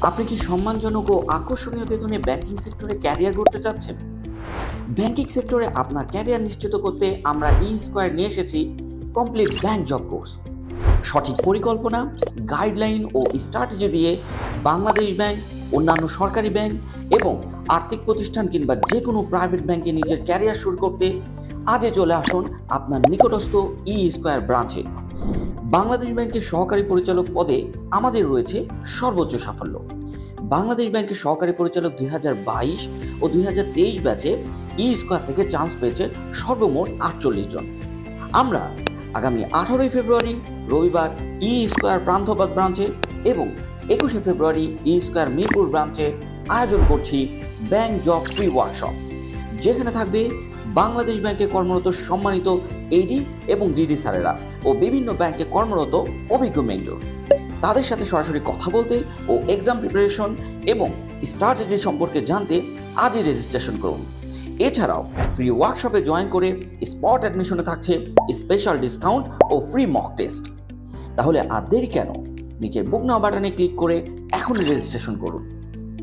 আপনি কি সম্মানজনক ও আকর্ষণীয় বেতনে ব্যাংকিং সেক্টরে ক্যারিয়ার গড়তে চাচ্ছেন? ব্যাংকিং সেক্টরে আপনার ক্যারিয়ার নিশ্চিত করতে আমরা ই-স্কোয়ার নিয়ে এসেছি কমপ্লিট ব্যাংক জব কোর্স। সঠিক পরিকল্পনা, গাইডলাইন ও স্ট্র্যাটেজি দিয়ে বাংলাদেশ ব্যাংক, অন্যান্য সরকারি ব্যাংক এবং আর্থিক প্রতিষ্ঠান কিংবা যে কোনো প্রাইভেট ব্যাংকে নিজের ক্যারিয়ার শুরু করতে আজই চলে আসুন আপনার নিকটস্থ ই-স্কোয়ার ব্রাঞ্চে। বাংলাদেশ ব্যাংকের সহকারী পরিচালক পদে আমাদের রয়েছে সর্বোচ্চ সাফল্য। বাংলাদেশ ব্যাংকের সহকারী পরিচালক 2022 ও 2023 ব্যাচে ই-স্কোয়ার থেকে চান্স পেয়েছে সর্বমোট 48 জন। আমরা আগামী 18 ফেব্রুয়ারি রবিবার ই-স্কোয়ার প্রান্তবাদ ব্রাঞ্চে এবং 21 ফেব্রুয়ারি ই-স্কোয়ার মিরপুর ব্রাঞ্চে আয়োজন করছি ব্যাংক জব ফ্রি ওয়ার্কশপ, যেখানে থাকবে বাংলাদেশ ব্যাংকে কর্মরত সম্মানিত এডি এবং ডিডি স্যারেরা ও বিভিন্ন ব্যাংকে কর্মরত অভিজ্ঞ মেন্টর। তাদের সাথে সরাসরি কথা বলতে ও এক্সাম প্রিপারেশন এবং স্ট্র্যাটেজি সম্পর্কে জানতে আজই রেজিস্ট্রেশন করুন। এছাড়াও ফ্রি ওয়ার্কশপে জয়েন করে স্পট অ্যাডমিশনে থাকছে স্পেশাল ডিসকাউন্ট ও ফ্রি মক টেস্ট। তাহলে আর দেরি কেন? নিচের বুক নাও বাটনে ক্লিক করে এখনই রেজিস্ট্রেশন করুন।